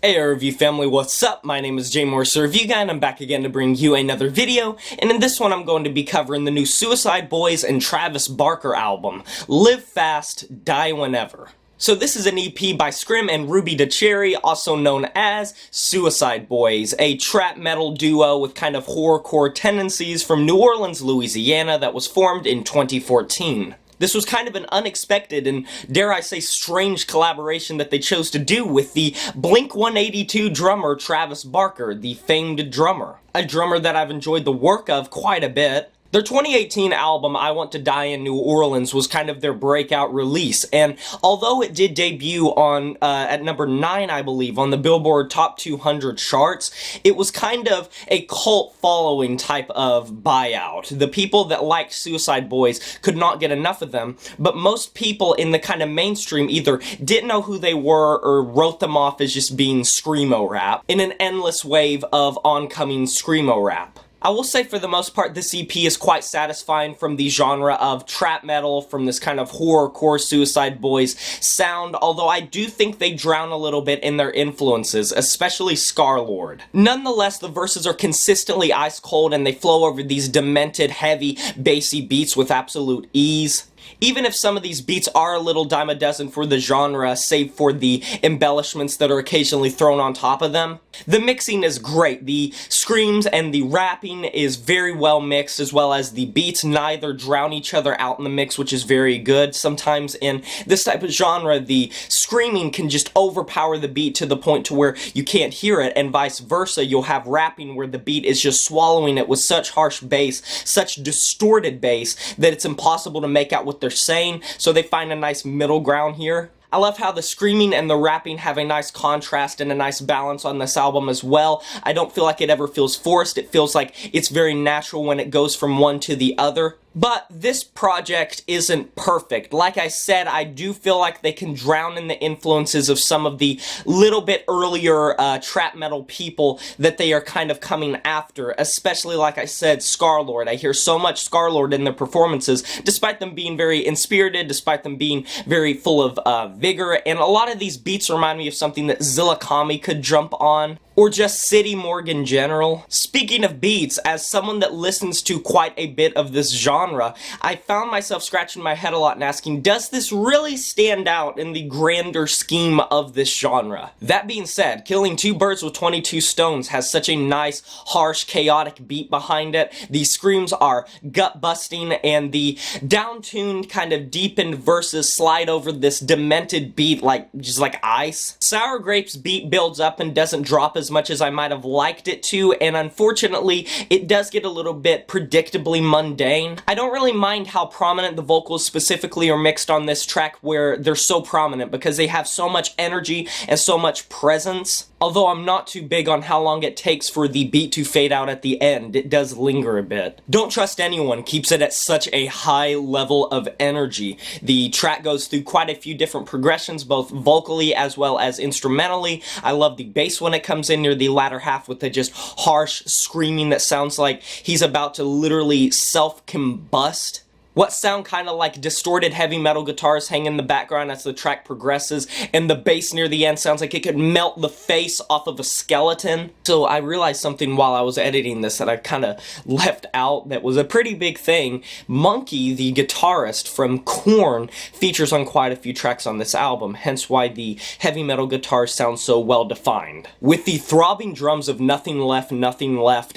Hey review family, what's up? My name is Jay Morris, the review guy, and I'm back again to bring you another video. And in this one I'm going to be covering the new Suicideboys and Travis Barker album, Live Fast, Die Whenever. So this is an EP by Scrim and Ruby DeCherry, also known as Suicideboys, a trap metal duo with kind of horrorcore tendencies from New Orleans, Louisiana that was formed in 2014. This was kind of an unexpected and, dare I say, strange collaboration that they chose to do with the Blink-182 drummer Travis Barker, the famed drummer. A drummer that I've enjoyed the work of quite a bit. Their 2018 album, I Want to Die in New Orleans, was kind of their breakout release, and although it did debut on at number 9, I believe, on the Billboard Top 200 charts, it was kind of a cult following type of buyout. The people that liked Suicideboys could not get enough of them, but most people in the kind of mainstream either didn't know who they were or wrote them off as just being screamo rap, in an endless wave of oncoming screamo rap. I will say for the most part this EP is quite satisfying from the genre of trap metal, from this kind of horrorcore Suicideboys sound, although I do think they drown a little bit in their influences, especially Scarlord. Nonetheless, the verses are consistently ice cold and they flow over these demented, heavy, bassy beats with absolute ease. Even if some of these beats are a little dime a dozen for the genre, save for the embellishments that are occasionally thrown on top of them, the mixing is great. The screams and the rapping is very well mixed, as well as the beats neither drown each other out in the mix, which is very good. Sometimes in this type of genre, the screaming can just overpower the beat to the point to where you can't hear it, and vice versa. You'll have rapping where the beat is just swallowing it with such harsh bass, such distorted bass, that it's impossible to make out what they're saying, so they find a nice middle ground here. I love how the screaming and the rapping have a nice contrast and a nice balance on this album as well. I don't feel like it ever feels forced. It feels like it's very natural when it goes from one to the other. But this project isn't perfect. Like I said, I do feel like they can drown in the influences of some of the little bit earlier trap metal people that they are kind of coming after, especially, like I said, Scarlord. I hear so much Scarlord in their performances, despite them being very inspirited, despite them being very full of vigor, and a lot of these beats remind me of something that Zilla Kami could jump on, or just City Morgue in general. Speaking of beats, as someone that listens to quite a bit of this genre, I found myself scratching my head a lot and asking, does this really stand out in the grander scheme of this genre? That being said, killing two birds with 22 stones has such a nice, harsh, chaotic beat behind it. The screams are gut-busting, and the down-tuned, kind of deepened verses slide over this demented beat just like ice. Sour Grape's beat builds up and doesn't drop as much as I might have liked it to, and unfortunately, it does get a little bit predictably mundane. I don't really mind how prominent the vocals specifically are mixed on this track, where they're so prominent because they have so much energy and so much presence. Although I'm not too big on how long it takes for the beat to fade out at the end, it does linger a bit. Don't Trust Anyone keeps it at such a high level of energy. The track goes through quite a few different progressions, both vocally as well as instrumentally. I love the bass when it comes in near the latter half with the just harsh screaming that sounds like he's about to literally self-combust. What sound kind of like distorted heavy metal guitars hang in the background as the track progresses, and the bass near the end sounds like it could melt the face off of a skeleton. So I realized something while I was editing this that I kind of left out that was a pretty big thing. Munky, the guitarist from Korn, features on quite a few tracks on this album, hence why the heavy metal guitars sound so well defined. With the throbbing drums of Nothing Left,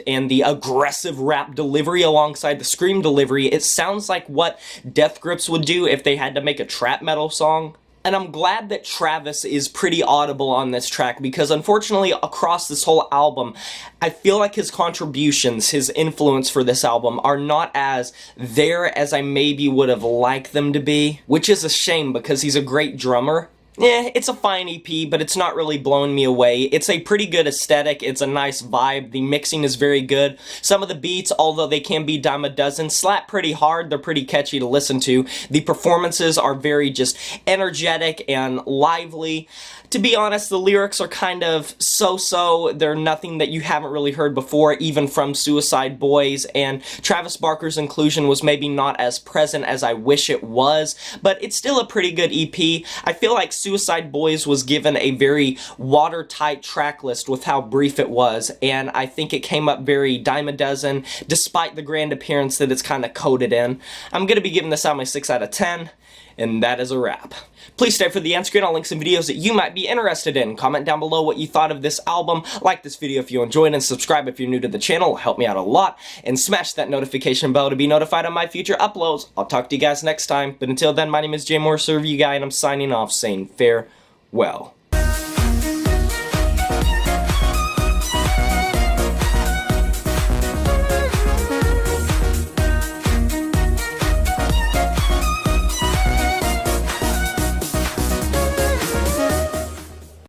and the aggressive rap delivery alongside the scream delivery, it sounds like what Death Grips would do if they had to make a trap metal song. And I'm glad that Travis is pretty audible on this track, because unfortunately across this whole album, I feel like his contributions, his influence for this album, are not as there as I maybe would have liked them to be, which is a shame because he's a great drummer. It's a fine EP, but it's not really blowing me away. It's a pretty good aesthetic, it's a nice vibe, the mixing is very good. Some of the beats, although they can be dime a dozen, slap pretty hard, they're pretty catchy to listen to. The performances are very just energetic and lively. To be honest, the lyrics are kind of so-so. They're nothing that you haven't really heard before, even from Suicideboys, and Travis Barker's inclusion was maybe not as present as I wish it was, but it's still a pretty good EP. I feel like Suicideboys was given a very watertight track list with how brief it was, and I think it came up very dime a dozen, despite the grand appearance that it's kind of coded in. I'm going to be giving this out my 6 out of 10, and that is a wrap. Please stay for the end screen. I'll link some videos that you might be interested in. Comment down below what you thought of this album. Like this video if you enjoyed, and subscribe if you're new to the channel. It'll help me out a lot. And smash that notification bell to be notified of my future uploads. I'll talk to you guys next time. But until then, my name is Jay Morse, Review Guy, and I'm signing off saying farewell.